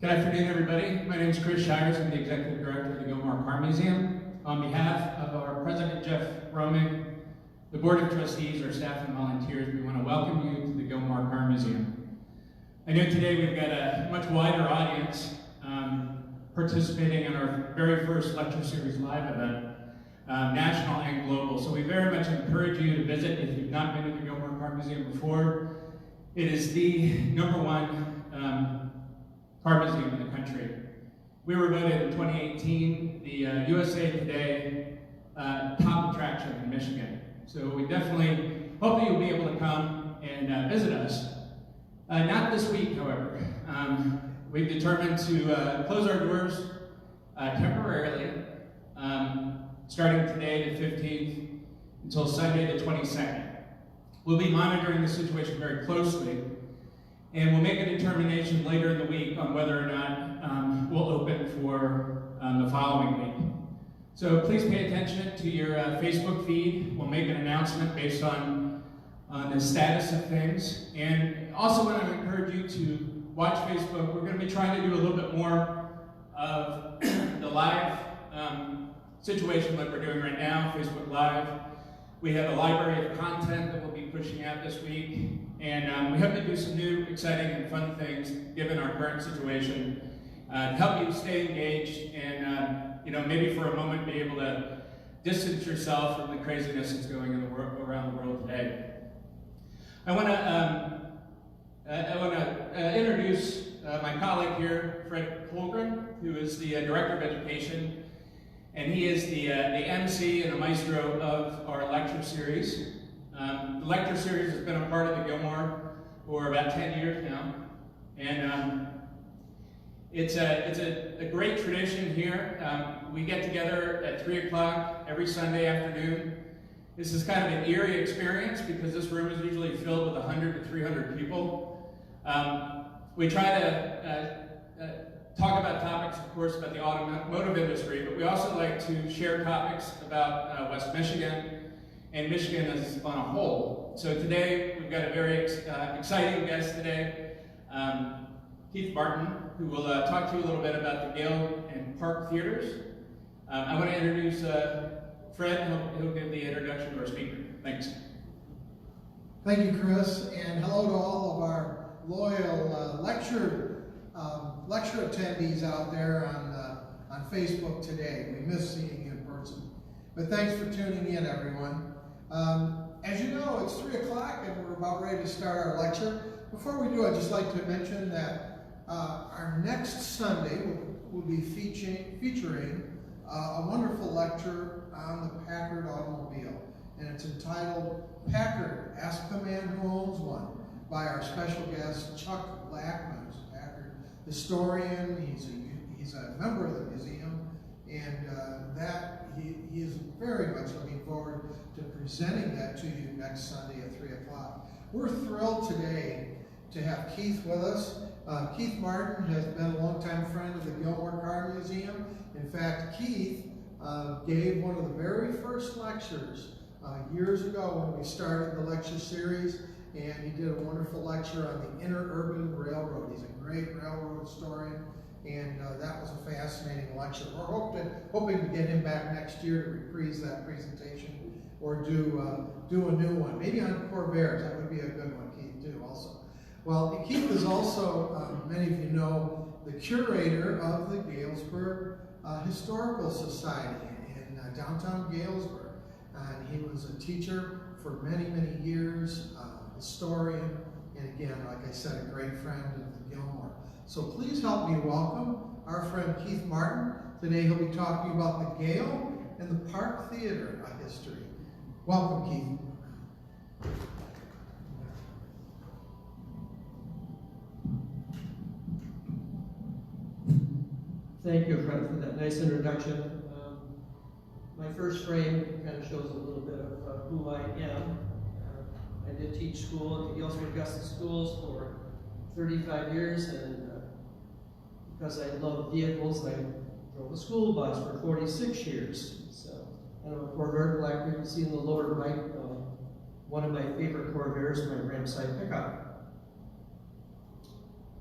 Good afternoon, everybody. My name is Chris Shires. I'm the Executive Director of the Gilmore Car Museum. On behalf of our President, Jeff Romig, the Board of Trustees, our staff and volunteers, we want to welcome you to the Gilmore Car Museum. I know today we've got a much wider audience participating in our very first lecture series live event, national and global. So we very much encourage you to visit if you've not been to the Gilmore Car Museum before. It is the #1 car museum in the country. We were voted in 2018 the USA Today top attraction in Michigan. So we definitely hope that you'll be able to come and visit us. Not this week, however. We've determined to close our doors temporarily, starting today, the 15th, until Sunday, the 22nd. We'll be monitoring the situation very closely, and we'll make a determination later in the week on whether or not we'll open for the following week. So please pay attention to your Facebook feed. We'll make an announcement based on the status of things. And also want to encourage you to watch Facebook. We're going to be trying to do a little bit more of the live situation like we're doing right now, Facebook Live. We have a library of content that we'll be pushing out this week. And we hope to do some new, exciting, and fun things given our current situation to help you stay engaged and maybe for a moment be able to distance yourself from the craziness that's going in the world, around the world today. I want to introduce my colleague here, Fred Holgren, who is the Director of Education, and he is the MC and the maestro of our lecture series. The lecture series has been a part of the Gilmore for about 10 years now, and it's a great tradition here. We get together at 3 o'clock every Sunday afternoon. This is kind of an eerie experience because this room is usually filled with 100 to 300 people. We try to talk about topics, of course, about the automotive industry, but we also like to share topics about West Michigan and Michigan as on a whole. So today, we've got a very exciting guest today, Keith Martin, who will talk to you a little bit about the Gale and Park theaters. I want to introduce Fred, who'll give the introduction to our speaker. Thanks. Thank you, Chris, and hello to all of our loyal lecture attendees out there on Facebook today. We miss seeing you in person. But thanks for tuning in, everyone. As you know, it's 3 o'clock and we're about ready to start our lecture. Before we do, I'd just like to mention that our next Sunday will be featuring a wonderful lecture on the Packard automobile. And it's entitled Packard, Ask the Man Who Owns One, by our special guest, Chuck Blackman, who's a Packard historian. He's a member of the museum, and he is very much looking forward to presenting that to you next Sunday at 3 o'clock. We're thrilled today to have Keith with us. Keith Martin has been a longtime friend of the Gilmore Car Museum. In fact, Keith gave one of the very first lectures years ago when we started the lecture series, and he did a wonderful lecture on the Interurban Railroad. He's a great railroad historian, and that was a fascinating lecture. We're hoping to get him back next year to reprise that presentation or do a new one, maybe on Corvairs. That would be a good one, Keith, too, also. Well, Keith is also, many of you know, the curator of the Galesburg Historical Society in downtown Galesburg. And he was a teacher for many, many years, historian, and again, like I said, a great friend of the Gilmore. So please help me welcome our friend Keith Martin. Today he'll be talking about the Gale and the Park Theater history. Welcome, Keith. Thank you, Fred, for that nice introduction. My first frame kind of shows a little bit of who I am. I did teach school at the Galesburg Historical Schools for 35 years, and because I love vehicles, I drove a school bus for 46 years. So I have a Corvair black you can see in the lower right. One of my favorite Corvairs, my Ramside pickup.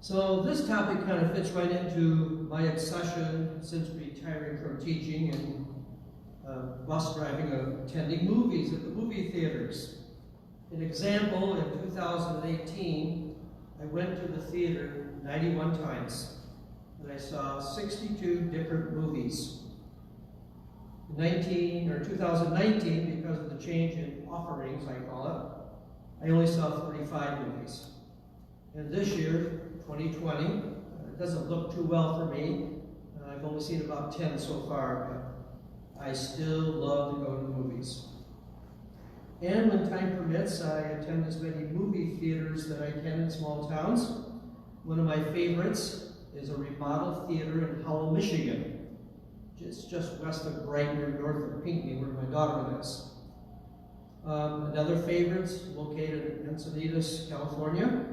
So this topic kind of fits right into my obsession since retiring from teaching and bus driving of attending movies at the movie theaters. An example, in 2018, I went to the theater 91 times and I saw 62 different movies. In 2019, because of the change in offerings, I call it, I only saw 45 movies. And this year, 2020, it doesn't look too well for me. I've only seen about 10 so far, but I still love to go to the movies. And when time permits, I attend as many movie theaters that I can in small towns. One of my favorites is a remodeled theater in Howell, Michigan. It's just west of Brighton or north of Pinckney, where my daughter lives. Another favorite's located in Encinitas, California.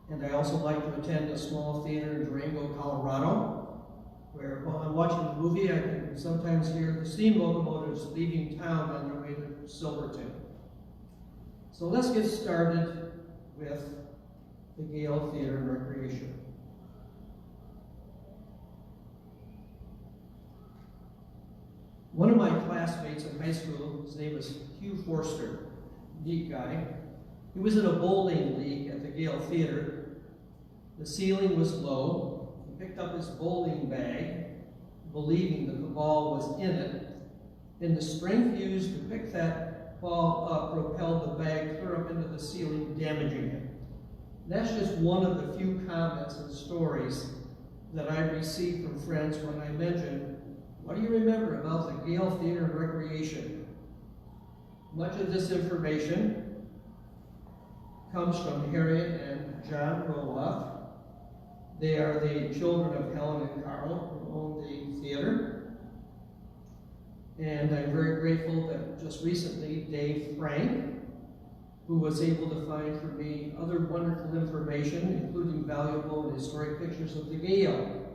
And I also like to attend a small theater in Durango, Colorado, where while I'm watching the movie, I can sometimes hear the steam locomotives leaving town on their way to Silverton. So let's get started with the Gale Theater and Recreation. One of my classmates in high school, his name was Hugh Forster, neat guy. He was in a bowling league at the Gale Theater. The ceiling was low. He picked up his bowling bag, believing that the ball was in it, and the strength used to pick that ball up propelled the bag clear up into the ceiling, damaging it. That's just one of the few comments and stories that I received from friends when I mentioned, what do you remember about the Gale Theater and Recreation? Much of this information comes from Harriet and John Roloff. They are the children of Helen and Carl, who own the theater. And I'm very grateful that just recently Dave Frank, who was able to find for me other wonderful information, including valuable and historic pictures of the Gale.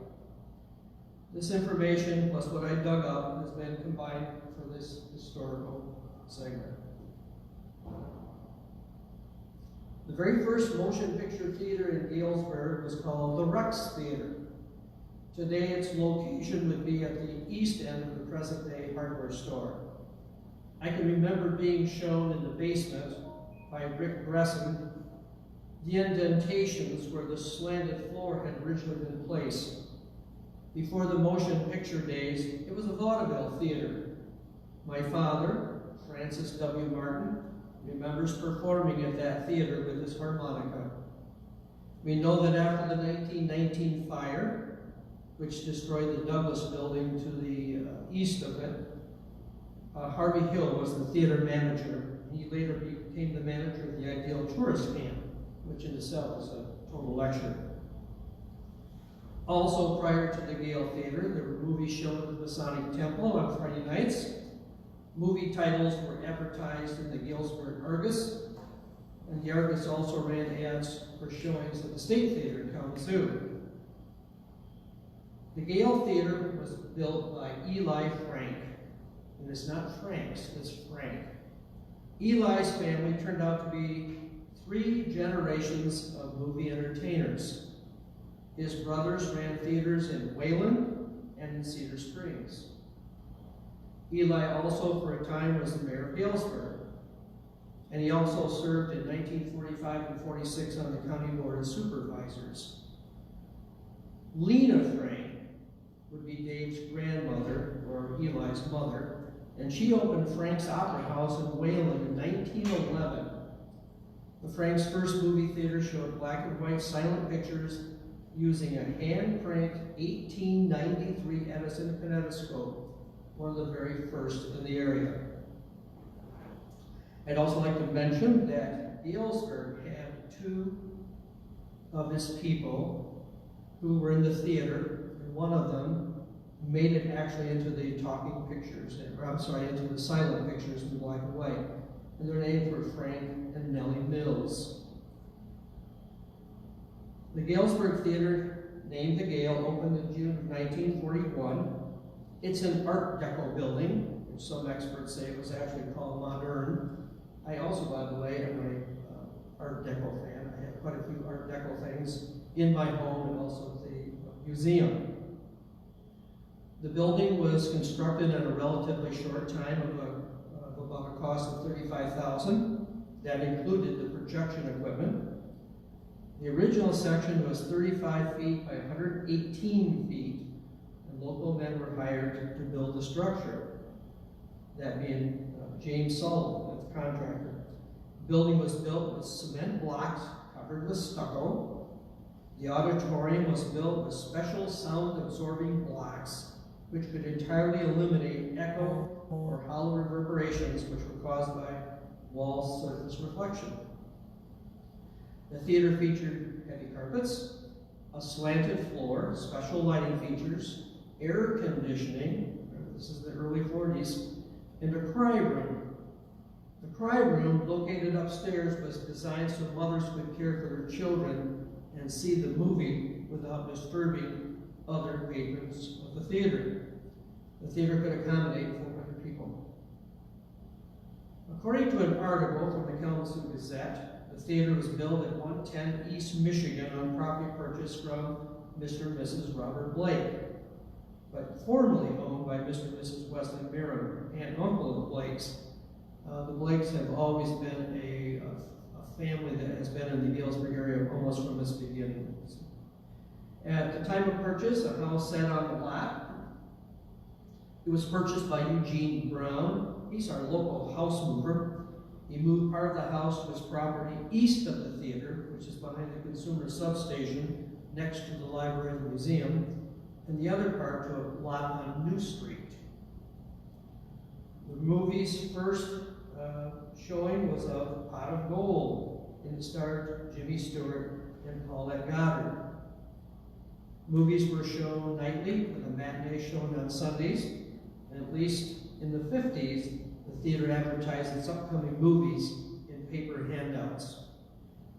This information, plus what I dug up, has been combined for this historical segment. The very first motion picture theater in Galesburg was called the Rex Theater. Today its location would be at the east end of the present-day hardware store. I can remember being shown in the basement by Rick Bresson the indentations where the slanted floor had originally been placed. Before the motion picture days, it was a vaudeville theater. My father, Francis W. Martin, remembers performing at that theater with his harmonica. We know that after the 1919 fire, which destroyed the Douglas building to the east of it, Harvey Hill was the theater manager. He later became the manager of the Ideal Tourist Camp, which in itself is a total lecture. Also, prior to the Gale Theater, there were movies shown at the Masonic Temple on Friday nights. Movie titles were advertised in the Galesburg Argus, and the Argus also ran ads for showings at the State Theater in Kalamazoo. The Gale Theater was built by Eli Frank, and it's not Frank's, it's Frank. Eli's family turned out to be 3 generations of movie entertainers. His brothers ran theaters in Wayland and in Cedar Springs. Eli also, for a time, was the mayor of Galesburg, and he also served in 1945 and 46 on the County Board of Supervisors. Lena Frank would be Dave's grandmother, or Eli's mother, and she opened Frank's Opera House in Wayland in 1911. The Frank's first movie theater showed black and white silent pictures using a hand-cranked 1893 Edison kinetoscope, one of the very first in the area. I'd also like to mention that Galesburg had 2 of his people who were in the theater, and one of them made it actually into the talking pictures, or I'm sorry, into the silent pictures in black and white. And their names were Frank and Nellie Mills. The Galesburg Theater, named the Gale, opened in June of 1941. It's an Art Deco building, which some experts say it was actually called modern. I also, by the way, am an Art Deco fan. I have quite a few Art Deco things in my home and also at the museum. The building was constructed in a relatively short time of about a cost of $35,000. That included the projection equipment. The original section was 35 feet by 118 feet, and local men were hired to build the structure. That being James Sullivan, the contractor. The building was built with cement blocks covered with stucco. The auditorium was built with special sound-absorbing blocks which could entirely eliminate echo or hollow reverberations which were caused by wall surface reflection. The theater featured heavy carpets, a slanted floor, special lighting features, air conditioning, this is the early 40s, and a cry room. The cry room, located upstairs, was designed so mothers could care for their children and see the movie without disturbing other patrons of the theater. The theater could accommodate 400 people. According to an article from the Kalamazoo Gazette, the theater was built at 110 East Michigan on property purchased from Mr. and Mrs. Robert Blake, but formerly owned by Mr. and Mrs. Wesley Merriam, aunt and uncle of the Blakes. The Blakes have always been a family that has been in the Galesburg area almost from its beginning. At the time of purchase, a house sat on the lot. It was purchased by Eugene Brown. He's our local house mover. He moved part of the house to his property east of the theater, which is behind the consumer substation next to the library and the museum, and the other part to a lot on New Street. The movie's first showing was of Pot of Gold, and it starred Jimmy Stewart and Paulette Goddard. Movies were shown nightly, with a matinee shown on Sundays, and at least in the 50s, the theater advertised its upcoming movies in paper handouts,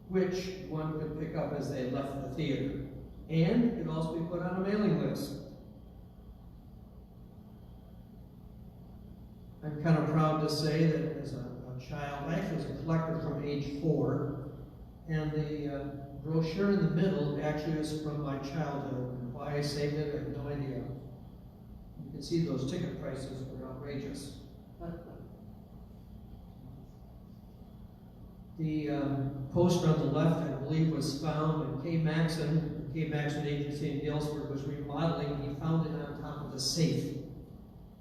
which one could pick up as they left the theater, and could also be put on a mailing list. I'm kind of proud to say that as a child, I actually was a collector from age 4, and the brochure in the middle actually is from my childhood. And why I saved it, I have no idea. You can see those ticket prices were outrageous. The poster on the left, I believe, was found in K. Maxon Agency in Galesburg was remodeling. He found it on top of a safe.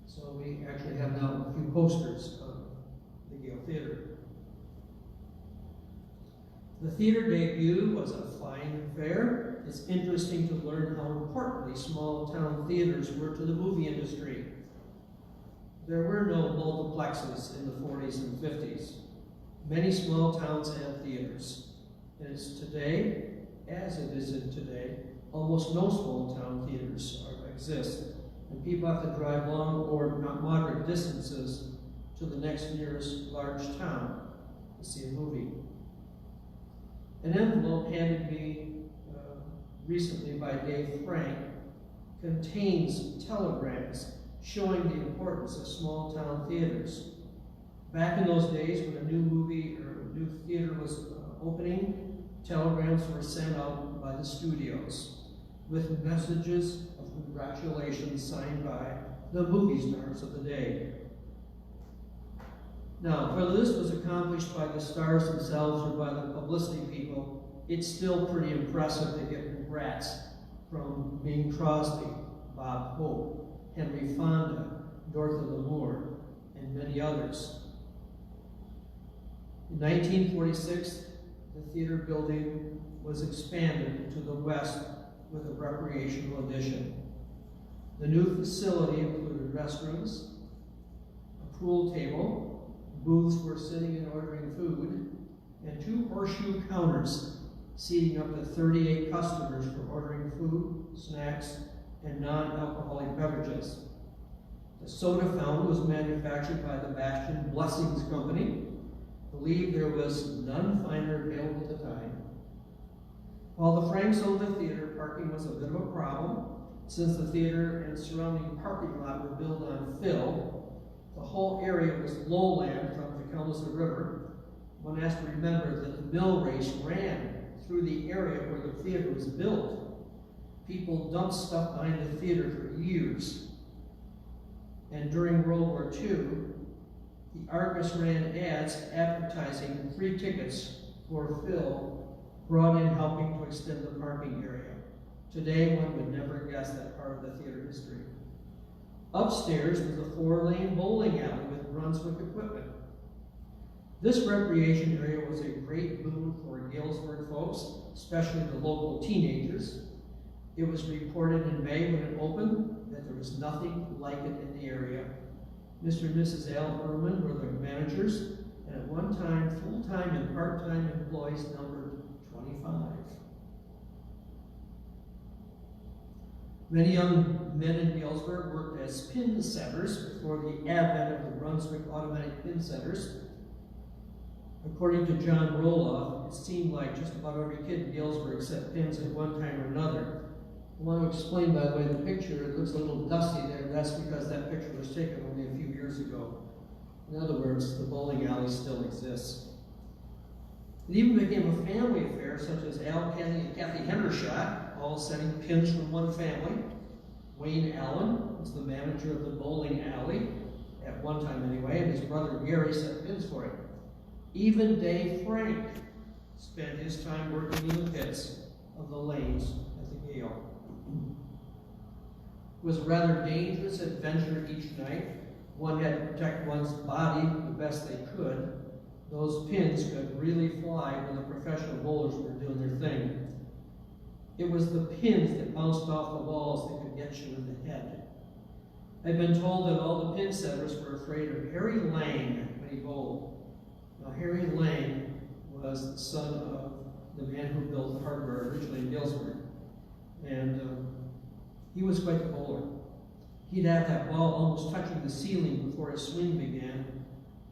So we actually have now a few posters of the Gale Theater. The theater debut was a fine affair. It's interesting to learn how importantly small town theaters were to the movie industry. There were no multiplexes in the 40s and 50s. Many small towns had theaters. And it's today, as it is in today, almost no small town theaters exist. And people have to drive long or moderate distances to the next nearest large town to see a movie. An envelope handed me recently by Dave Frank contains telegrams showing the importance of small town theaters. Back in those days when a new movie or a new theater was opening, telegrams were sent out by the studios with messages of congratulations signed by the movie stars of the day. Now, whether this was accomplished by the stars themselves or by the publicity people, it's still pretty impressive to get congrats from Bing Crosby, Bob Hope, Henry Fonda, Dorothy Lamour, and many others. In 1946, the theater building was expanded to the west with a recreational addition. The new facility included restrooms, a pool table, booths for sitting and ordering food, and 2 horseshoe counters seating up to 38 customers for ordering food, snacks, and non-alcoholic beverages. The soda fountain was manufactured by the Bastion Blessings Company. I believe there was none finer available at the time. While the Franks owned the theater, parking was a bit of a problem. Since the theater and surrounding parking lot were built on fill, the whole area was lowland from the Kalamazoo River. One has to remember that the mill race ran through the area where the theater was built. People dumped stuff behind the theater for years. And during World War II, the Argus ran ads advertising free tickets for Phil, brought in helping to extend the parking area. Today, one would never guess that part of the theater history. Upstairs was a 4-lane bowling alley with Brunswick equipment. This recreation area was a great boon for Galesburg folks, especially the local teenagers. It was reported in May when it opened that there was nothing like it in the area. Mr. and Mrs. Al Ehrman were the managers, and at one time, full-time and part-time employees numbered 25. Many young men in Galesburg worked as pin setters before the advent of the Brunswick automatic pin setters. According to John Roloff, it seemed like just about every kid in Galesburg set pins at one time or another. I want to explain, by the way, the picture, it looks a little dusty there. That's because that picture was taken only a few years ago. In other words, the bowling alley still exists. It even became a family affair, such as Al Kenny and Kathy Hendershot, all setting pins from one family. Wayne Allen was the manager of the bowling alley, at one time anyway, and his brother Gary set pins for it. Even Dave Frank spent his time working in the pits of the lanes at the Gale. It was a rather dangerous adventure each night. One had to protect one's body the best they could. Those pins could really fly when the professional bowlers were doing their thing. It was the pins that bounced off the walls that could get you in the head. I've been told that all the pin setters were afraid of Harry Lang when he bowled. Now, Harry Lang was the son of the man who built the hardware originally in Galesburg. And he was quite the bowler. He'd have that ball almost touching the ceiling before his swing began.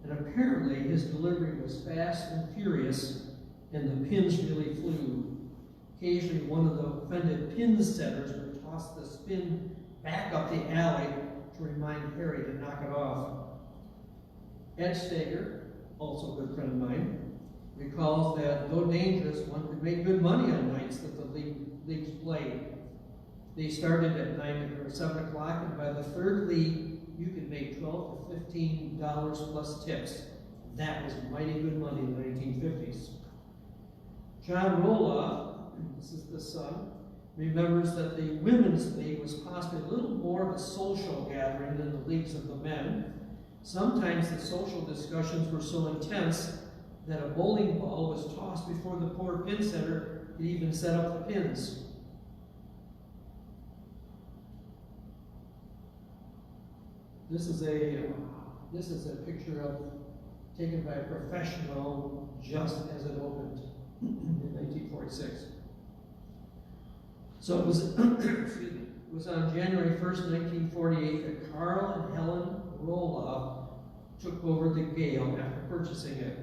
And apparently his delivery was fast and furious, and the pins really flew. Occasionally one of the offended pin setters would toss the spin back up the alley to remind Harry to knock it off. Ed Stager, also a good friend of mine, recalls that though dangerous, one could make good money on nights that the leagues played. They started at 9 or 7 o'clock, and by the third league, you could make $12 to $15 plus tips. That was mighty good money in the 1950s. John Roloff, this is the son, remembers that the women's league was possibly a little more of a social gathering than the leagues of the men. Sometimes the social discussions were so intense that a bowling ball was tossed before the poor pin setter could even set up the pins. This is a picture taken by a professional just as it opened in 1946. So it was, excuse me, it was on January 1st, 1948 that Carl and Helen Roloff took over the Gale after purchasing it.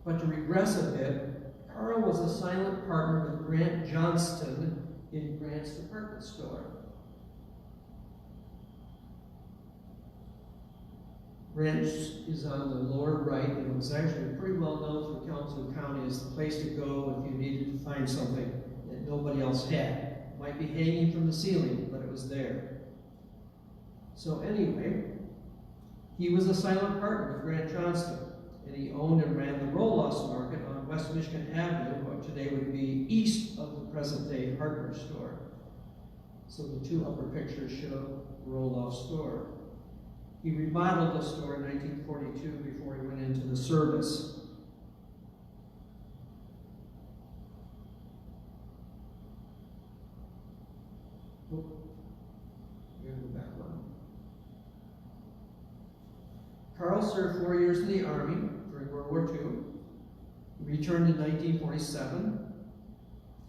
But to regress a bit, Carl was a silent partner with Grant Johnston in Grant's department store. Grant is on the lower right, and it was actually pretty well known through Kalamazoo County as the place to go if you needed to find something that nobody else had. It might be hanging from the ceiling, but it was there. So anyway, he was a silent partner with Grant Johnston, and he owned and ran the Roloff's Market on West Michigan Avenue, what today would be east of the present-day hardware store. So the two upper pictures show Roloff's store. He remodeled the store in 1942 before he went into the service. Here's the back one. Carl served 4 years in the Army during World War II. He returned in 1947,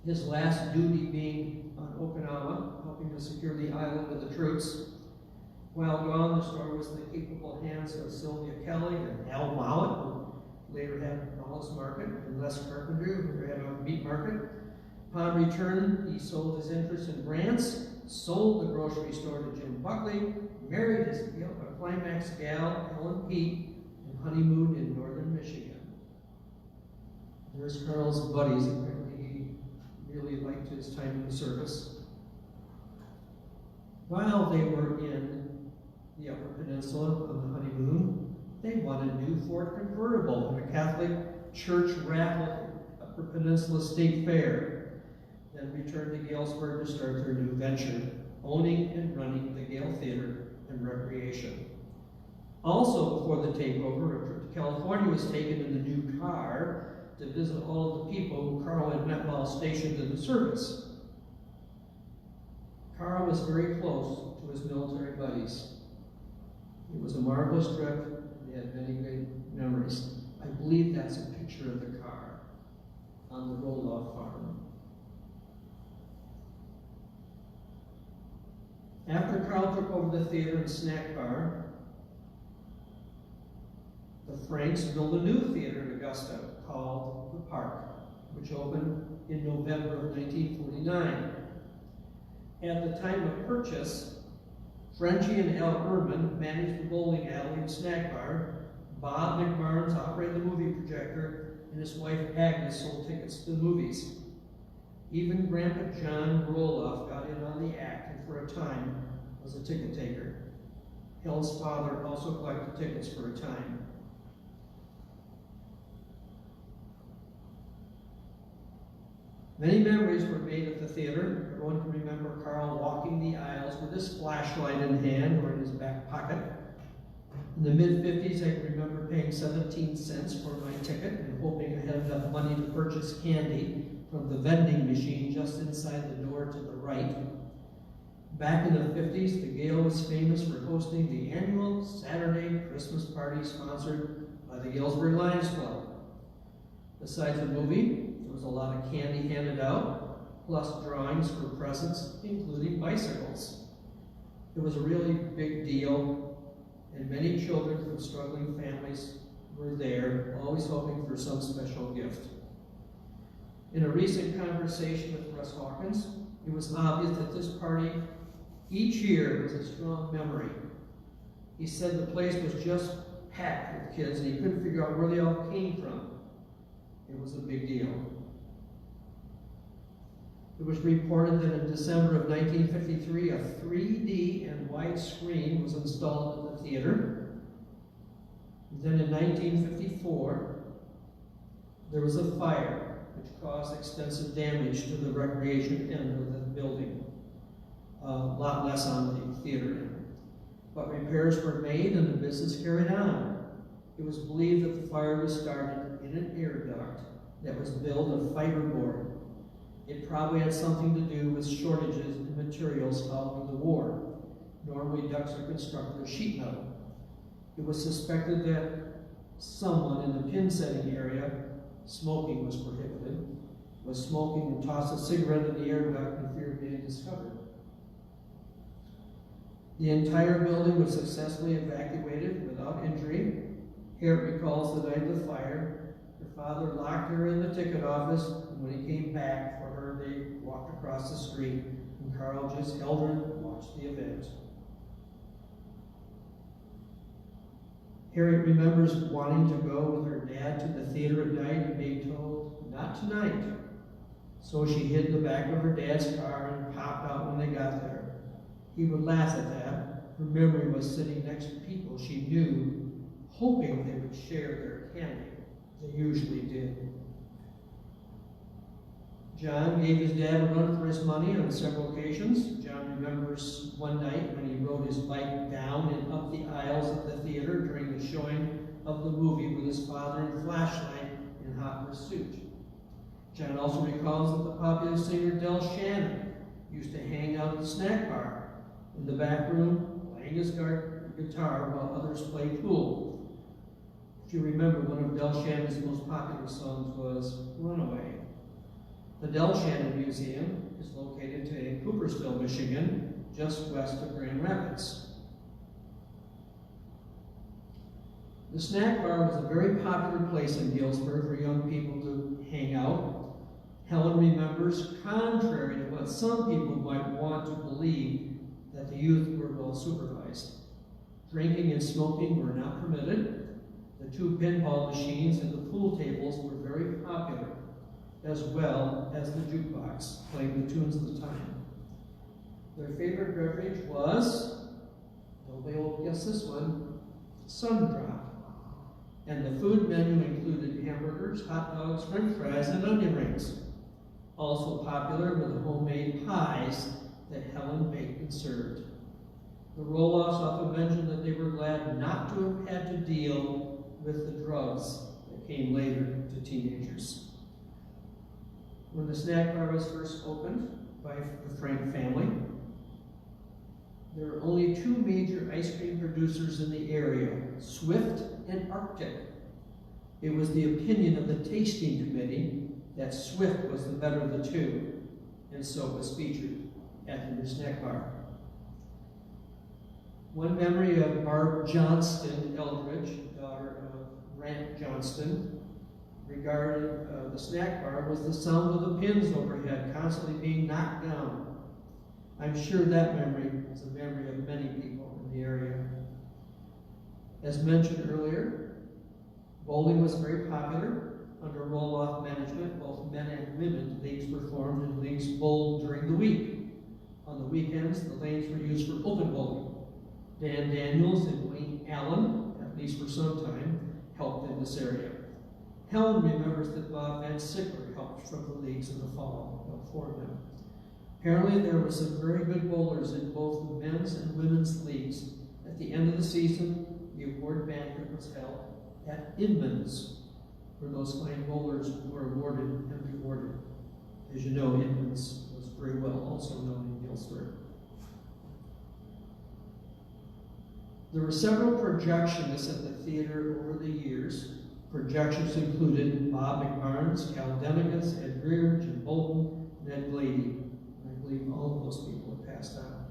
his last duty being on Okinawa, helping to secure the island with the troops. While gone, the store was in the capable hands of Sylvia Kelly and Al Mallett, who later had Mallett's Market, and Les Carpenter, who had a meat market. Upon return, he sold his interest in Grant's, sold the grocery store to Jim Buckley, married his climax gal, Ellen Pete, and honeymooned in northern Michigan. There's Carl's buddies. Apparently he liked his time in the service. While they were in the Upper Peninsula on the honeymoon, they won a new Ford convertible at a Catholic church raffle at Upper Peninsula State Fair, then returned to Galesburg to start their new venture, owning and running the Gale Theater and Recreation. Also before the takeover, a trip to California was taken in the new car to visit all of the people who Carl had met while stationed in the service. Carl was very close to his military buddies. It was a marvelous trip. They had many great memories. I believe that's a picture of the car on the Roloff farm. After Carl took over the theater and snack bar, the Franks built a new theater in Augusta called The Park, which opened in November of 1949. At the time of purchase, Frenchie and Al Ehrman managed the bowling alley and snack bar. Bob McBarnes operated the movie projector, and his wife Agnes sold tickets to the movies. Even Grandpa John Roloff got in on the act and for a time was a ticket taker. Hill's father also collected tickets for a time. Many memories were made at the theater. Everyone can remember Carl walking the aisles with his flashlight in hand or in his back pocket. In the mid-50s, I can remember paying 17 cents for my ticket and hoping I had enough money to purchase candy from the vending machine just inside the door to the right. Back in the 50s, the Gale was famous for hosting the annual Saturday Christmas party sponsored by the Galesburg Lions Club. Besides the movie, there was a lot of candy handed out, plus drawings for presents, including bicycles. It was a really big deal, and many children from struggling families were there, always hoping for some special gift. In a recent conversation with Russ Hawkins, it was obvious that this party each year was a strong memory. He said the place was just packed with kids and he couldn't figure out where they all came from. It was a big deal. It was reported that in December of 1953, a 3D and wide screen was installed at the theater. Then in 1954, there was a fire which caused extensive damage to the recreation end of the building. A lot less on the theater end. But repairs were made and the business carried on. It was believed that the fire was started in an air duct that was built of fiberboard. It probably had something to do with shortages in materials following the war. Normally ducts are constructed of sheet metal. It was suspected that someone in the pin setting area, smoking was prohibited, was smoking and tossed a cigarette in the air duct in fear of being discovered. The entire building was successfully evacuated without injury. Harriet recalls the night of the fire. Her father locked her in the ticket office, and when he came back for her, they walked across the street, and Carl just held her and watched the event. Harriet remembers wanting to go with her dad to the theater at night and being told, "Not tonight." So she hid in the back of her dad's car and popped out when they got there. He would laugh at that. Her memory was sitting next to people she knew, hoping they would share their candy. They usually did. John gave his dad a run for his money on several occasions. John remembers one night when he rode his bike down and up the aisles of the theater during the showing of the movie with his father and flashlight in hot pursuit. John also recalls that the popular singer Del Shannon used to hang out at the snack bar in the back room, playing his guitar while others played pool. If you remember, one of Del Shannon's most popular songs was Runaway. The Del Shannon Museum is located today in Coopersville, Michigan, just west of Grand Rapids. The snack bar was a very popular place in Galesburg for young people to hang out. Helen remembers, contrary to what some people might want to believe, that the youth were well supervised. Drinking and smoking were not permitted. The two pinball machines and the pool tables were very popular. as well as the jukebox, playing the tunes of the time. Their favorite beverage was, nobody will guess this one, Sundrop. And the food menu included hamburgers, hot dogs, french fries, and onion rings. Also popular were the homemade pies that Helen baked and served. The roll-offs often mentioned that they were glad not to have had to deal with the drugs that came later to teenagers. When the snack bar was first opened by the Frank family, there were only two major ice cream producers in the area, Swift and Arctic. It was the opinion of the tasting committee that Swift was the better of the two, and so it was featured at the new snack bar. One memory of Barb Johnston Eldridge, daughter of Grant Johnston, regarding the snack bar was the sound of the pins overhead constantly being knocked down. I'm sure that memory is a memory of many people in the area. As mentioned earlier, bowling was very popular. Under roll-off management, both men and women leagues were formed and leagues bowled during the week. On the weekends, the lanes were used for open bowling. Dan Daniels and Wayne Allen, at least for some time, helped in this area. Helen remembers that Bob Van Sickler helped from the leagues in the fall for them. Apparently there were some very good bowlers in both the men's and women's leagues. At the end of the season, the award banquet was held at Inman's, where those fine bowlers were awarded and rewarded. As you know, Inman's was very well also known in Galesburg. There were several projectionists at the theater over the years. Projections included Bob McBarnes, Cal Demigas, Ed Greer, Jim Bolton, and Ed Glady. I believe all of those people have passed on.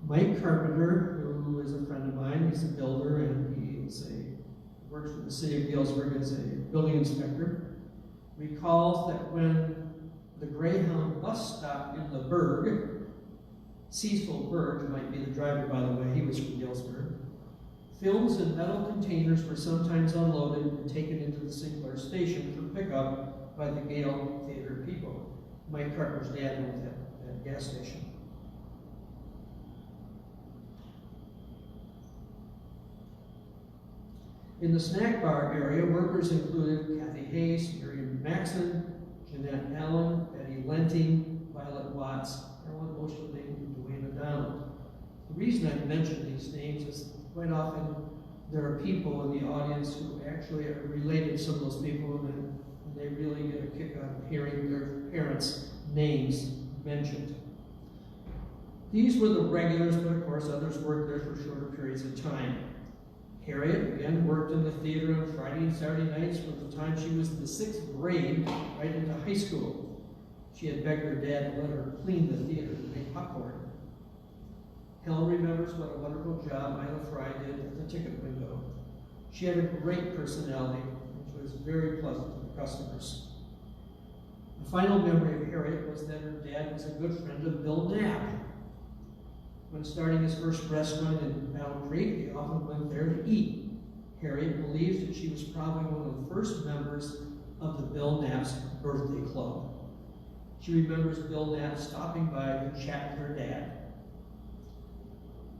Mike Carpenter, who is a friend of mine, he's a builder and works for the city of Galesburg as a building inspector, recalls that when the Greyhound bus stopped in the Burg, Cecil Burge might be the driver, by the way, he was from Galesburg, films in metal containers were sometimes unloaded and taken into the Sinclair station for pickup by the Gale Theater people. Mike Carpenter's dad owned that gas station. In the snack bar area, workers included Kathy Hayes, Miriam Maxon, Jeanette Allen, Betty Lenting, Violet Watts, Ellen Osterling, and Dwayne O'Donnell. The reason I mention these names is quite often there are people in the audience who actually are related to some of those people, and they really get a kick out of hearing their parents' names mentioned. These were the regulars, but of course others worked there for shorter periods of time. Harriet, again, worked in the theater on Friday and Saturday nights from the time she was in the 6th grade right into high school. She had begged her dad to let her clean the theater and make popcorn. Helen remembers what a wonderful job Isla Fry did at the ticket window. She had a great personality, which was very pleasant to the customers. The final memory of Harriet was that her dad was a good friend of Bill Knapp. When starting his first restaurant in Battle Creek, he often went there to eat. Harriet believes that she was probably one of the first members of the Bill Knapp's birthday club. She remembers Bill Knapp stopping by to chat with her dad.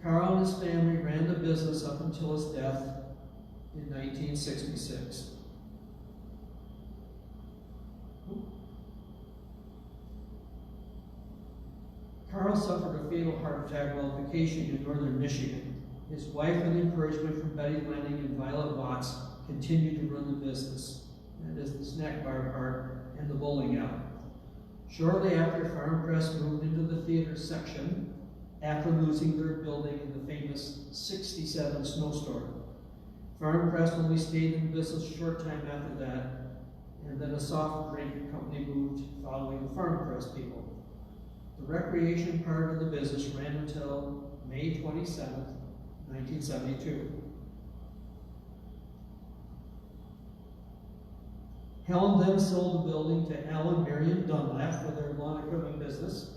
Carl and his family ran the business up until his death in 1966. Carl suffered a fatal heart attack while vacationing in northern Michigan. His wife, with encouragement from Betty Lenning and Violet Watts, continued to run the business. That is the snack bar part and the bowling alley. Shortly after, Farm Press moved into the theater section after losing their building in the famous '67 snowstorm. Farm Press only stayed in business a short time after that, and then a soft drink company moved following the Farm Press people. The recreation part of the business ran until May 27th, 1972. Helen then sold the building to Al and Marion Dunlap for their lawn equipment business.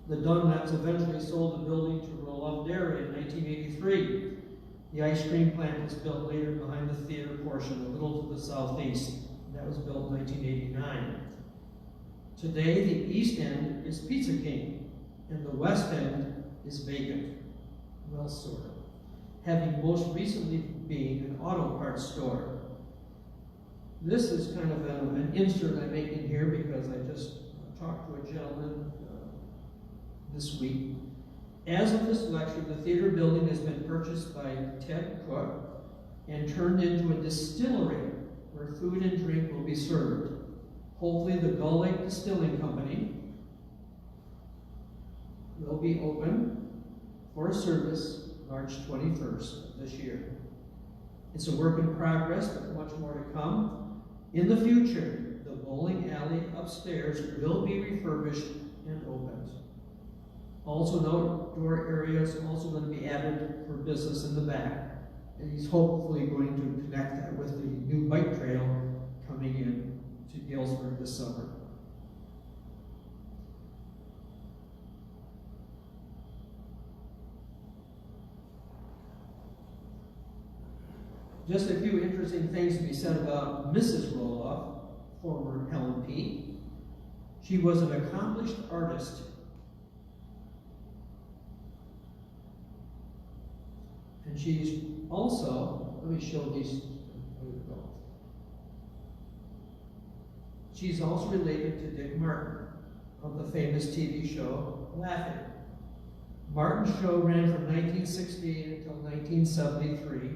The Dunlaps eventually sold the building to Roloff Dairy in 1983. The ice cream plant was built later behind the theater portion, a little to the southeast. That was built in 1989. Today, the east end is Pizza King, and the west end is vacant. Well, sort of. Having most recently being an auto parts store. This is kind of an insert I make in here because I just talked to a gentleman this week. As of this lecture, the theater building has been purchased by Ted Cook and turned into a distillery where food and drink will be served. Hopefully the Gull Lake Distilling Company will be open for service March 21st of this year. It's a work in progress, but much more to come. In the future, the bowling alley upstairs will be refurbished and opened. Also, an outdoor area is also going to be added for business in the back. And he's hopefully going to connect that with the new bike trail coming in to Galesburg this summer. Just a few interesting things to be said about Mrs. Roloff, former Helen P. She was an accomplished artist. And she's also, let me show these, where we go. She's also related to Dick Martin of the famous TV show, Laughing. Martin's show ran from 1968 until 1973.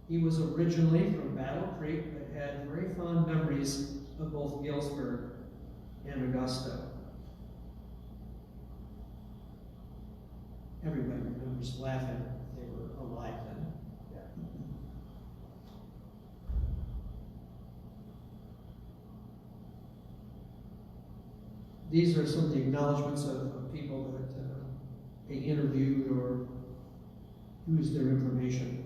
He was originally from Battle Creek, but had very fond memories of both Galesburg and Augusta. Everybody remembers Laughing. They were alive then. Yeah. These are some of the acknowledgments of people that they interviewed or used their information.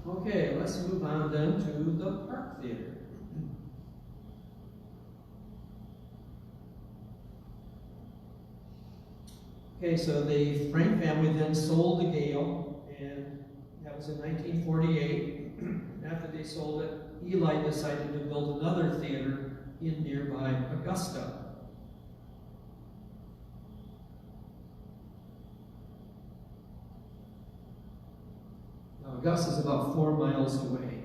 Okay, let's move on then to the Park Theater. Okay, so the Frank family then sold the Gale, and that was in 1948. After they sold it, Eli decided to build another theater in nearby Augusta. Now, Augusta is about 4 miles away,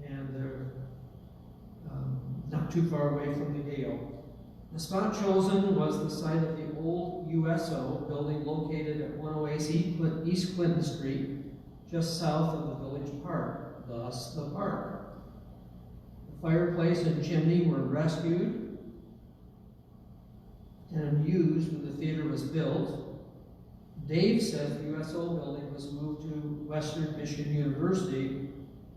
and they're not too far away from the Gale. The spot chosen was the site of the old USO building located at 108 East Clinton Street, just south of the village park, thus the park. The fireplace and chimney were rescued and used when the theater was built. Dave says the USO building was moved to Western Michigan University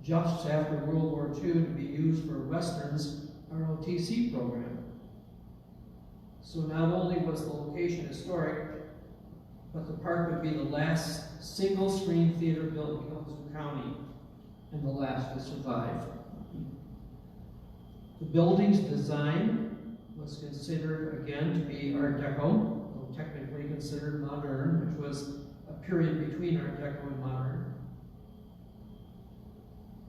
just after World War II to be used for Western's ROTC program. So not only was the location historic, but the park would be the last single-screen theater built in Galesburg County and the last to survive. The building's design was considered, again, to be Art Deco, though technically considered modern, which was a period between Art Deco and modern.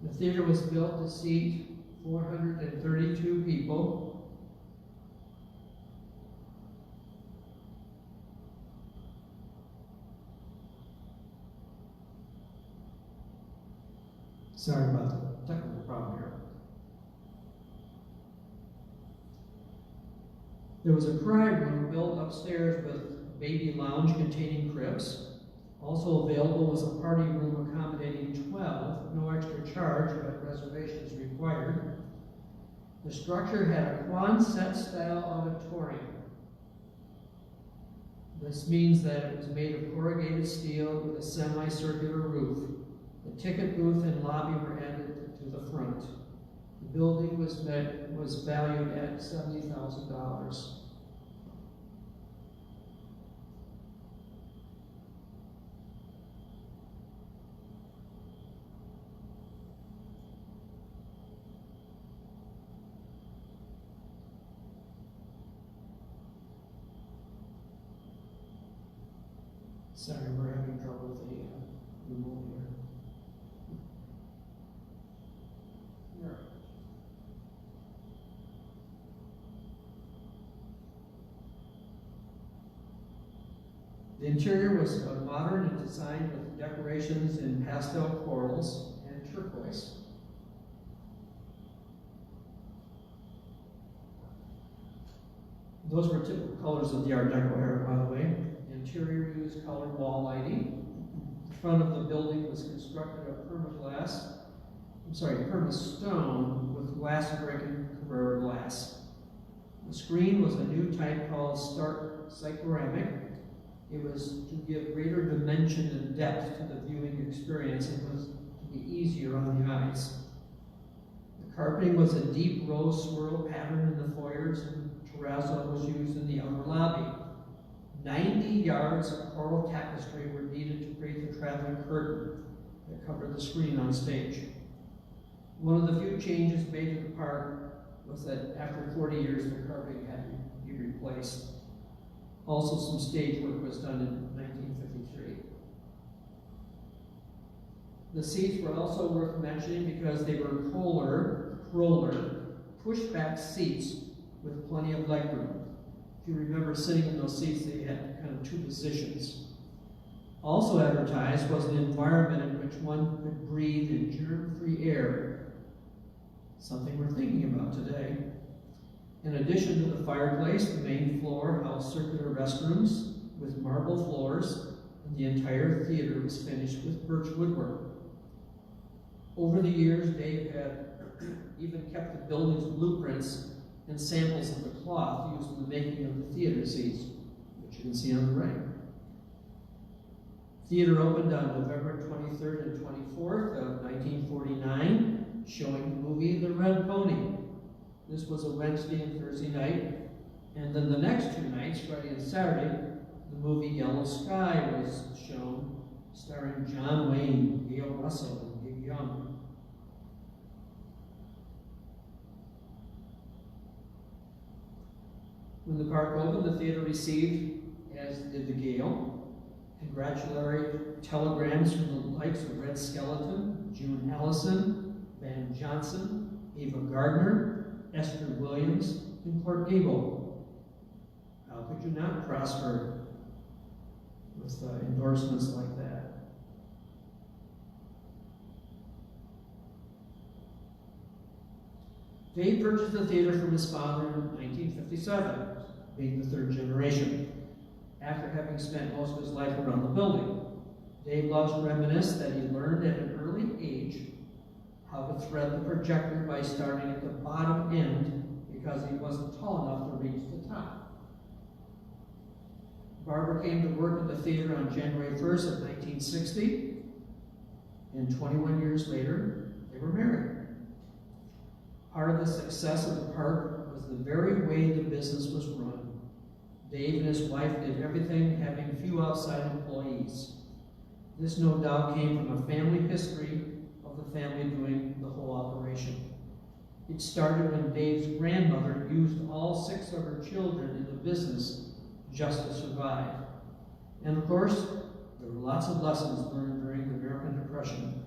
The theater was built to seat 432 people. Sorry about the technical problem here. There was a cry room built upstairs with baby lounge containing cribs. Also available was a party room accommodating 12, no extra charge, but reservations required. The structure had a Quonset style auditorium. This means that it was made of corrugated steel with a semicircular roof. The ticket booth and lobby were added to the front. The building was valued at $70,000. Sorry, we're having trouble with the remote here. Here. The interior was modern and designed with decorations in pastel corals and turquoise. Those were typical colors of the Art Deco era, by the way. The interior used colored wall lighting. The front of the building was constructed of permastone with glass brick and Carrara glass. The screen was a new type called stark cycloramic. It was to give greater dimension and depth to the viewing experience and was to be easier on the eyes. The carpeting was a deep rose swirl pattern in the foyers, and terrazzo was used in the outer lobby. 90 yards of coral tapestry were needed to create the traveling curtain that covered the screen on stage. One of the few changes made to the park was that after 40 years, the carpeting had to be replaced. Also, some stage work was done in 1953. The seats were also worth mentioning because they were roller, push-back seats with plenty of legroom. If you remember sitting in those seats, they had kind of two positions. Also advertised was an environment in which one could breathe in germ-free air, something we're thinking about today. In addition to the fireplace, the main floor housed circular restrooms with marble floors, and the entire theater was finished with birch woodwork. Over the years, Dave had even kept the building's blueprints and samples of the cloth used in the making of the theater seats, which you can see on the right. Theater opened on November 23rd and 24th of 1949, showing the movie The Red Pony. This was a Wednesday and Thursday night, and then the next two nights, Friday and Saturday, the movie Yellow Sky was shown, starring John Wayne, Gail Russell, and Big Young. When the park opened, the theater received, as did the Gale, congratulatory telegrams from the likes of Red Skeleton, June Allison, Van Johnson, Ava Gardner, Esther Williams, and Clark Gable. How could you not prosper with endorsements like that? Dave purchased the theater from his father in 1957, being the third generation, after having spent most of his life around the building. Dave loves to reminisce that he learned at an early age how to thread the projector by starting at the bottom end because he wasn't tall enough to reach the top. Barbara came to work at the theater on January 1st of 1960, and 21 years later, they were married. Part of the success of the park was the very way the business was run. Dave and his wife did everything, having few outside employees. This no doubt came from a family history of the family doing the whole operation. It started when Dave's grandmother used all 6 of her children in the business just to survive. And of course, there were lots of lessons learned during the American Depression.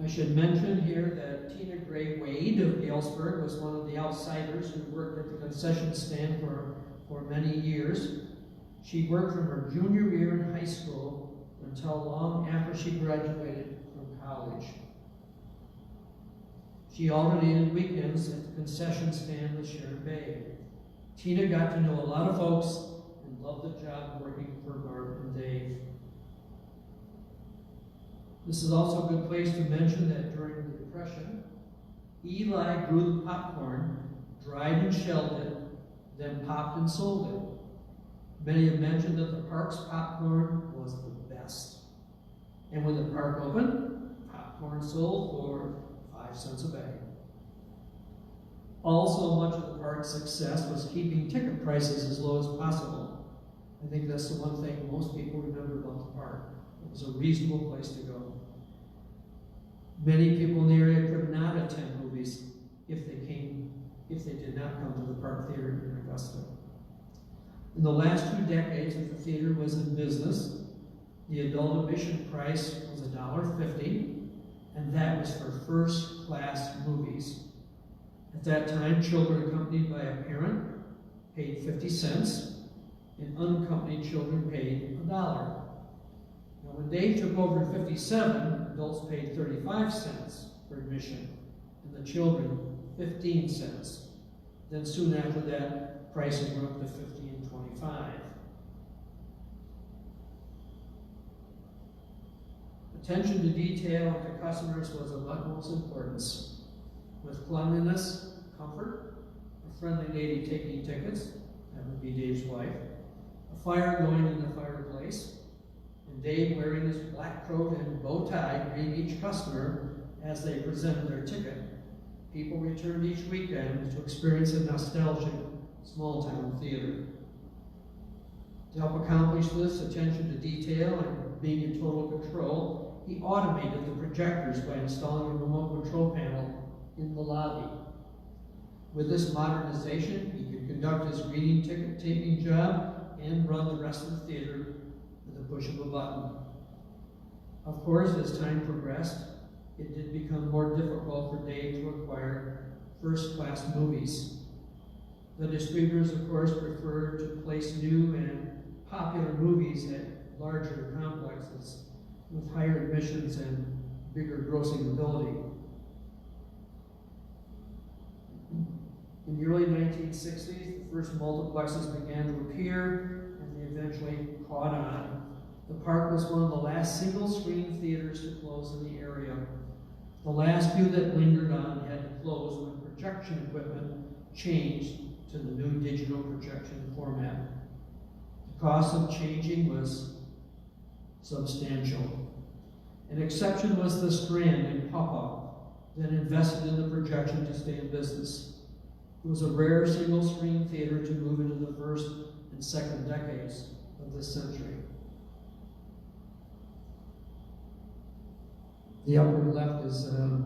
I should mention here that Tina Gray Wade of Galesburg was one of the outsiders who worked at the concession stand for many years. She worked from her junior year in high school until long after she graduated from college. She alternated weekends at the concession stand with Sharon Bay. Tina got to know a lot of folks and loved the job working for Barb and Dave. This is also a good place to mention that during the Depression, Eli grew the popcorn, dried and shelled it, then popped and sold it. Many have mentioned that the park's popcorn was the best. And when the park opened, popcorn sold for 5 cents a bag. Also, much of the park's success was keeping ticket prices as low as possible. I think that's the one thing most people remember about the park. It was a reasonable place to go. Many people in the area could not attend movies if they did not come to the Park Theater in Augusta. In the last 2 decades that the theater was in business, the adult admission price was $1.50, and that was for first-class movies. At that time, children accompanied by a parent paid 50 cents, and unaccompanied children paid $1. Now, when Dave took over in '57, adults paid 35 cents for admission, and the children 15 cents. Then soon after that, prices went up to 50 and 25. Attention to detail and to customers was of utmost importance. With cleanliness, comfort, a friendly lady taking tickets, that would be Dave's wife, a fire going in the fireplace, and Dave wearing his black coat and bow tie greeting each customer as they presented their ticket. People returned each weekend to experience a nostalgic small-town theater. To help accomplish this attention to detail and being in total control, he automated the projectors by installing a remote control panel in the lobby. With this modernization, he could conduct his greeting ticket taping job and run the rest of the theater with the push of a button. Of course, as time progressed, it did become more difficult for Dave to acquire first-class movies. The distributors, of course, preferred to place new and popular movies at larger complexes with higher admissions and bigger grossing ability. In the early 1960s, the first multiplexes began to appear, and they eventually caught on. The Park was one of the last single-screen theaters to close in the area. The last few that lingered on had to close when projection equipment changed to the new digital projection format. The cost of changing was substantial. An exception was the Strand in Papa that invested in the projection to stay in business. It was a rare single-screen theater to move into the first and second decades of this century. The upper left is a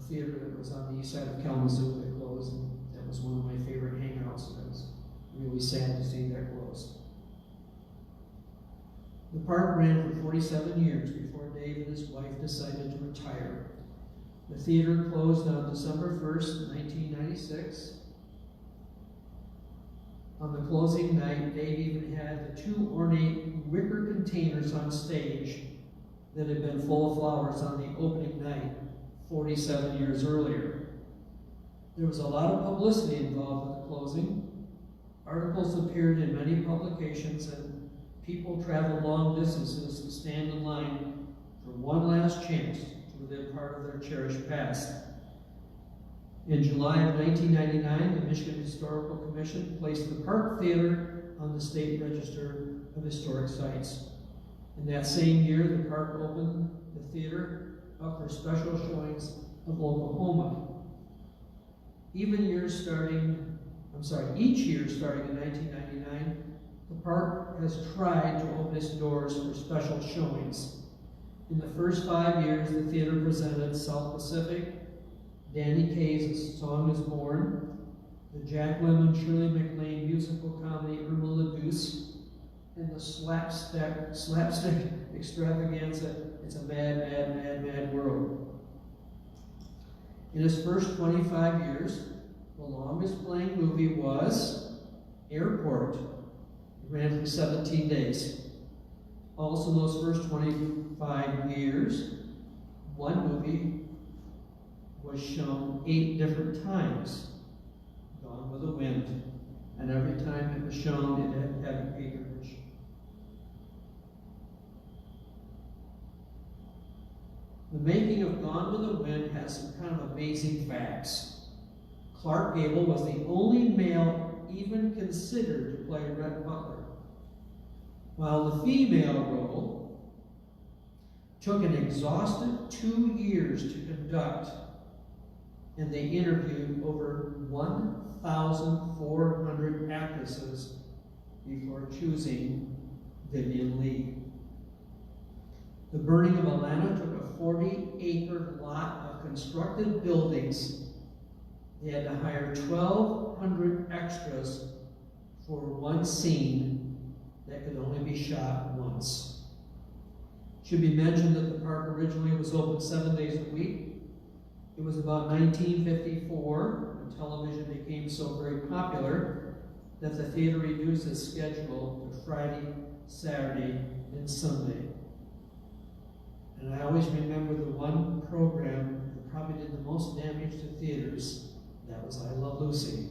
theater that was on the east side of Kalamazoo that closed, and that was one of my favorite hangouts. It was really sad to see that close. The Park ran for 47 years before Dave and his wife decided to retire. The theater closed on December 1st, 1996. On the closing night, Dave even had the 2 ornate wicker containers on stage that had been full of flowers on the opening night 47 years earlier. There was a lot of publicity involved with the closing. Articles appeared in many publications, and people traveled long distances to stand in line for one last chance to relive part of their cherished past. In July of 1999, the Michigan Historical Commission placed the Park Theater on the State Register of Historic Sites. In that same year, the Park opened the theater up for special showings of Oklahoma. Each year starting in 1999, the Park has tried to open its doors for special showings. In the first 5 years, the theater presented South Pacific, Danny Kaye's Song is Born, the Jack Lemmon Shirley MacLaine musical comedy Irma la Douce, and the slapstick extravaganza, It's a Mad, Mad, Mad, Mad World. In its first 25 years, the longest playing movie was Airport. It ran for 17 days. Also, in those first 25 years, one movie was shown 8 different times, Gone with the Wind. And every time it was shown, it had heavy patronage. The making of Gone with the Wind has some kind of amazing facts. Clark Gable was the only male even considered to play Rhett Butler, while the female role took an exhaustive 2 years to conduct, and they interviewed over 1,400 actresses before choosing Vivian Lee. The burning of Atlanta took a 40-acre lot of constructed buildings. They had to hire 1,200 extras for one scene that could only be shot once. It should be mentioned that the park originally was open 7 days a week. It was about 1954 when television became so very popular that the theater reduced its schedule to Friday, Saturday, and Sunday. And I always remember the one program that probably did the most damage to theaters. That was I Love Lucy.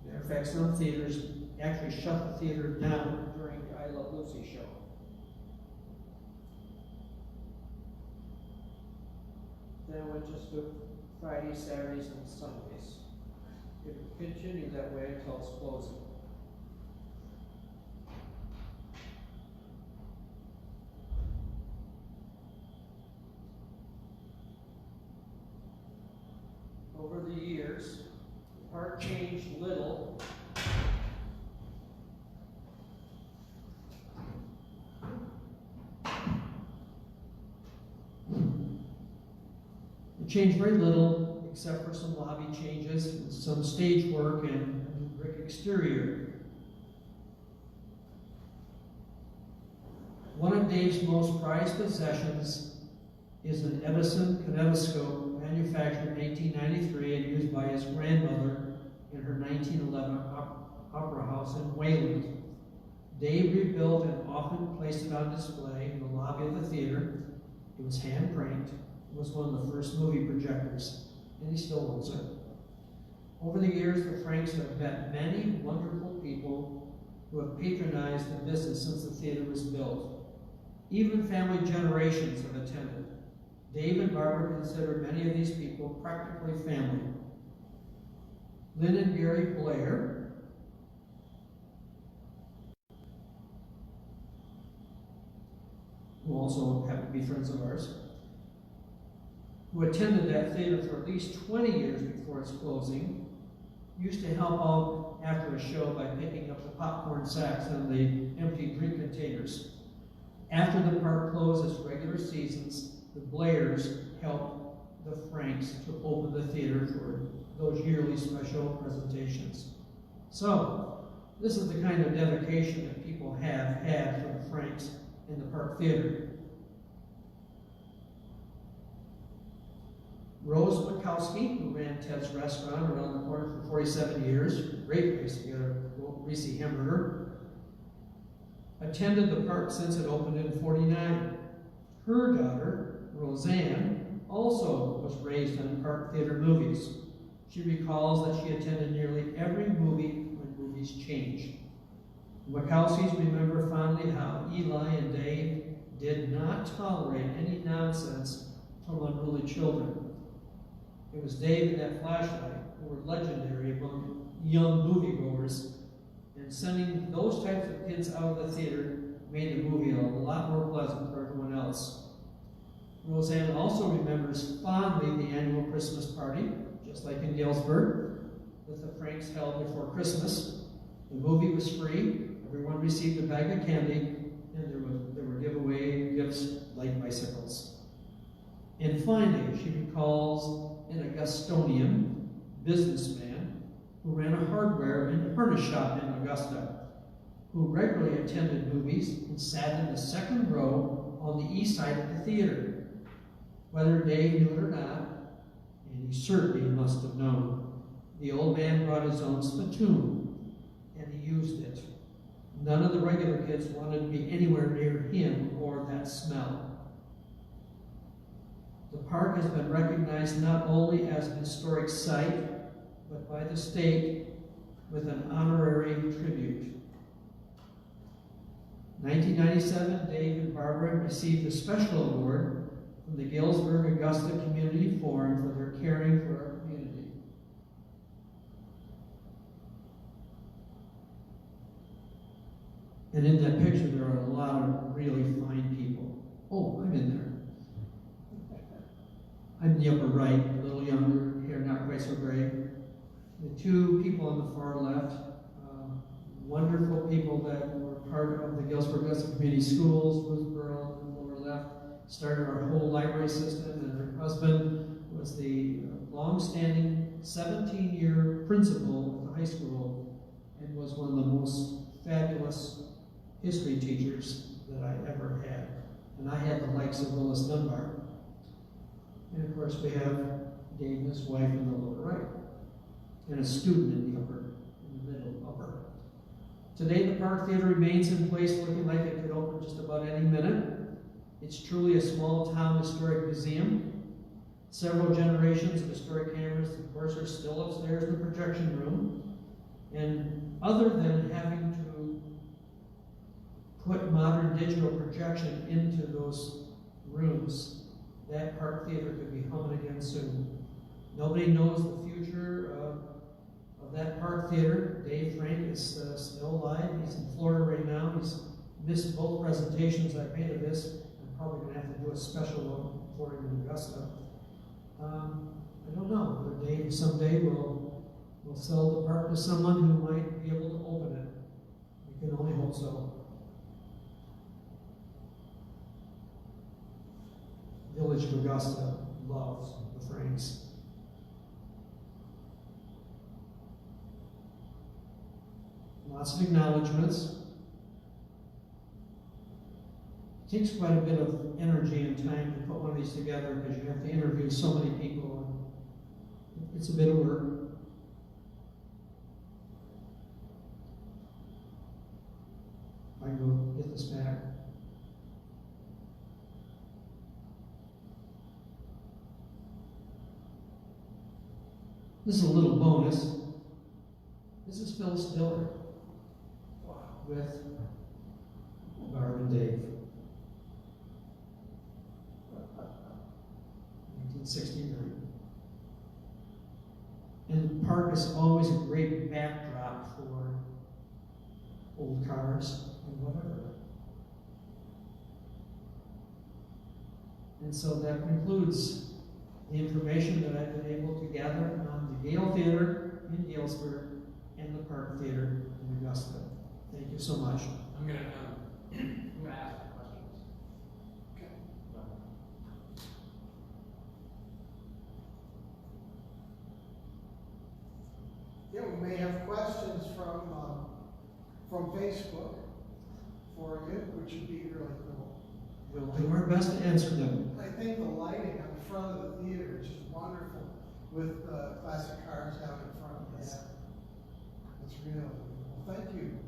Matter of fact, some theaters actually shut the theater down during the I Love Lucy show. Then it went just to Fridays, Saturdays, and Sundays. It continued that way until it's closing. Over the years, the park changed little. It changed very little, except for some lobby changes, and some stage work, and a new brick exterior. One of Dave's most prized possessions is an Edison kinetoscope manufactured in 1893 and used by his grandmother in her 1911 opera house in Wayland. Dave rebuilt and often placed it on display in the lobby of the theater. It was hand cranked. It was one of the first movie projectors, and he still owns it. Over the years, the Franks have met many wonderful people who have patronized the business since the theater was built. Even family generations have attended. Dave and Barbara consider many of these people practically family. Lynn and Gary Blair, who also happen to be friends of ours, who attended that theater for at least 20 years before its closing, used to help out after a show by picking up the popcorn sacks and the empty drink containers. After the park closed its regular seasons, the Blairs helped the Franks to open the theater for those yearly special presentations. So, this is the kind of dedication that people have had for the Franks in the Park Theater. Rose Bukowski, who ran Ted's Restaurant around the corner for 47 years, great place to get a greasy hamburger, attended the park since it opened in '49. Her daughter, Roseanne, also was raised on Park Theater movies. She recalls that she attended nearly every movie when movies changed. The Bukowskis remember fondly how Eli and Dave did not tolerate any nonsense from unruly children. It was Dave and that flashlight who were legendary among young moviegoers, and sending those types of kids out of the theater made the movie a lot more pleasant for everyone else. Roseanne also remembers fondly the annual Christmas party, just like in Galesburg, that the Franks held before Christmas. The movie was free, everyone received a bag of candy, and there were giveaway gifts like bicycles. And finally, she recalls an Augustonian businessman who ran a hardware and harness shop in Augusta, who regularly attended movies and sat in the second row on the east side of the theater. Whether Dave knew it or not, and he certainly must have known, the old man brought his own spittoon, and he used it. None of the regular kids wanted to be anywhere near him or that smell. The park has been recognized not only as an historic site, but by the state with an honorary tribute. 1997, Dave and Barbara received a special award from the Galesburg Augusta Community Forum for their caring for our community. And in that picture, there are a lot of really fine people. Oh, I'm in there. I'm in the upper right, a little younger, hair not quite so gray. The two people on the far left, wonderful people that were part of the Galesburg Augusta Community Schools. Ruth Burrow on the lower left started our whole library system, and her husband was the long-standing 17-year principal of the high school and was one of the most fabulous history teachers that I ever had. And I had the likes of Willis Dunbar. And of course we have Dave and his wife in the lower right, and a student in the middle upper. Today the Park Theater remains in place looking like it could open just about any minute. It's truly a small town historic museum. Several generations of historic cameras, of course, are still upstairs in the projection room. And other than having to put modern digital projection into those rooms, that Park Theater could be humming again soon. Nobody knows the future of that Park Theater. Dave Frank is still alive. He's in Florida right now. He's missed both presentations I've made of this. I'm probably going to have to do a special one for him in Augusta. I don't know whether Dave someday will sell the park to someone who might be able to open it. We can only hope so. Village of Augusta loves the Franks. Lots of acknowledgments. It takes quite a bit of energy and time to put one of these together because you have to interview so many people. It's a bit of work. I can go get this back. This is a little bonus. This is Phyllis Diller with Barb and Dave. 1969. And the park is always a great backdrop for old cars and whatever. And so that concludes the information that I've been able to gather on the Gale Theater in Galesburg and the Park Theater in Augusta. Thank you so much. I'm gonna ask the questions. Okay. Yeah, we may have questions from Facebook for you, which would be really cool. We'll do our best to answer them. I think the lighting on the front of the theater is just wonderful with classic cars down in front. Yes. Yeah. It's really well, thank you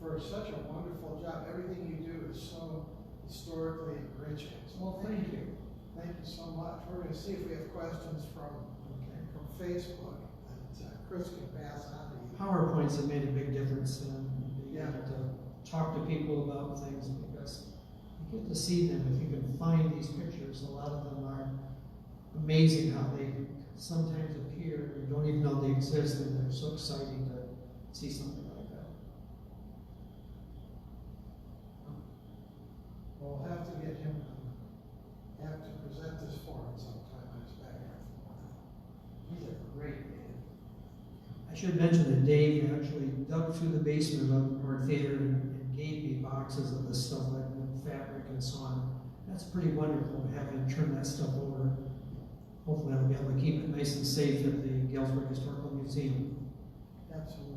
for such a wonderful job. Everything you do is so historically enriching. So Well, thank you. Thank you so much. We're going to see if we have questions from Facebook that Chris can pass on to you. PowerPoints have made a big difference in being Yeah. able to talk to people about things because you get to see them. If you can find these pictures, a lot of them are amazing how they sometimes appear. You don't even know they exist, and they're so exciting to see something like that. We'll have to get him, have to present this for him sometime. I expect. He's a great man. I should mention that Dave actually dug through the basement of the Park Theater and gave me boxes of this stuff, like fabric and so on. That's pretty wonderful to have him turn that stuff over. Hopefully I'll be able to keep it nice and safe at the Galesburg Historical Museum. Absolutely.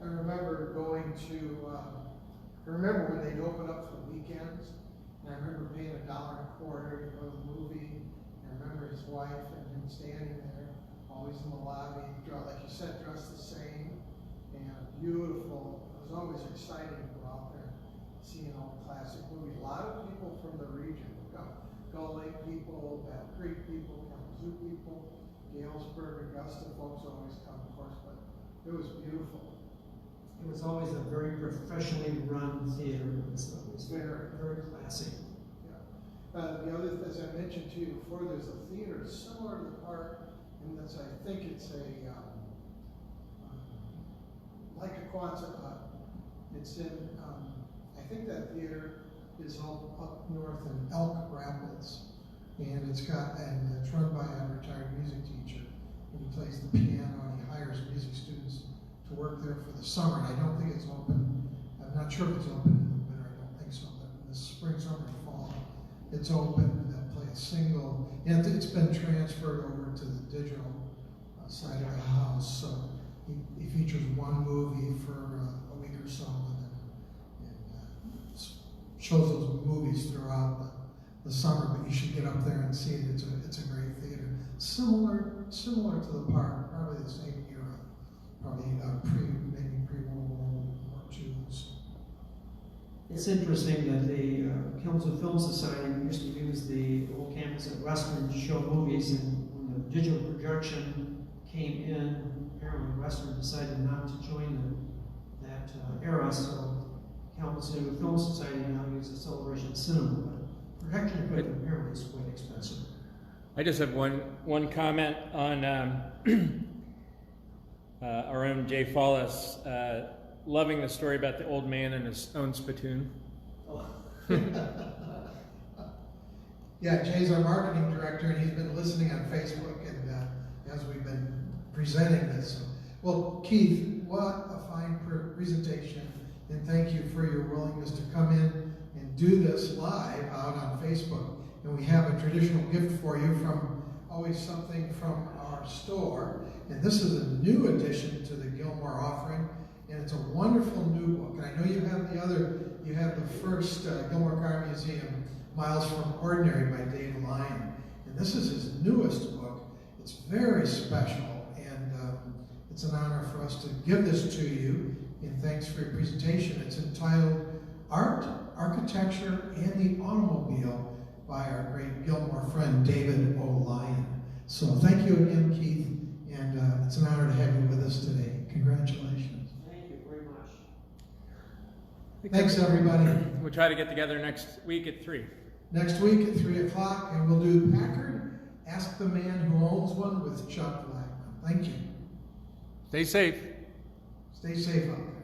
I remember going to, I remember when they'd open up for weekends, and I remember paying $1.25 to go to the movie. And I remember his wife and him standing there, always in the lobby, like you said, dressed the same, and beautiful. It was always exciting to go out there, see an old classic movie. A lot of people from the region would come. Gull Lake people, Battle Creek people, Kalamazoo people, Galesburg, Augusta folks always come, of course, but it was beautiful. It was always a very professionally run theater. It was very, very classy. Yeah. The other, as I mentioned to you before, there's a theater similar to the park, and that's, I think it's like a Quonset hut. It's in, I think that theater is up north in Elk Rapids. And it's run by a retired music teacher. And he plays the piano and he hires music students to work there for the summer. And I don't think it's open. I'm not sure if it's open in the winter. I don't think so. But in the spring, summer, and fall, it's open. They'll play a single. And it's been transferred over to the digital side of the house. So he features one movie for a week or so, and shows those movies throughout the summer. But you should get up there and see it. It's a great theater, similar to the park, probably the same era, probably maybe pre-World War II. It's interesting that the Kalamazoo Film Society used to use the old campus at Western to show movies, and when the digital projection came in, apparently Western decided not to join that era, so Kalamazoo Film Society now uses Celebration Cinema, but projection equipment apparently is quite expensive. I just have one comment on our own Jay Follis, loving the story about the old man and his own spittoon. Oh. Yeah, Jay's our marketing director, and he's been listening on Facebook, and as we've been presenting this. Well, Keith, what a fine presentation, and thank you for your willingness to come in and do this live out on Facebook. And we have a traditional gift for you always something from our store. And this is a new addition to the Gilmore offering, and it's a wonderful new book. And I know you have the first Gilmore Car Museum, Miles from Ordinary by Dave Lyon. And this is his newest book. It's very special, and it's an honor for us to give this to you. And thanks for your presentation. It's entitled Art, Architecture, and the Automobile by our great Gilmore friend, David O'Lyon. So thank you again, Keith, and it's an honor to have you with us today. Congratulations. Thank you very much. Thanks, everybody. We'll try to get together next week at 3. Next week at 3 o'clock, and we'll do Packard, Ask the Man Who Owns One with Chuck Blackman. Thank you. Stay safe. Stay safe out there.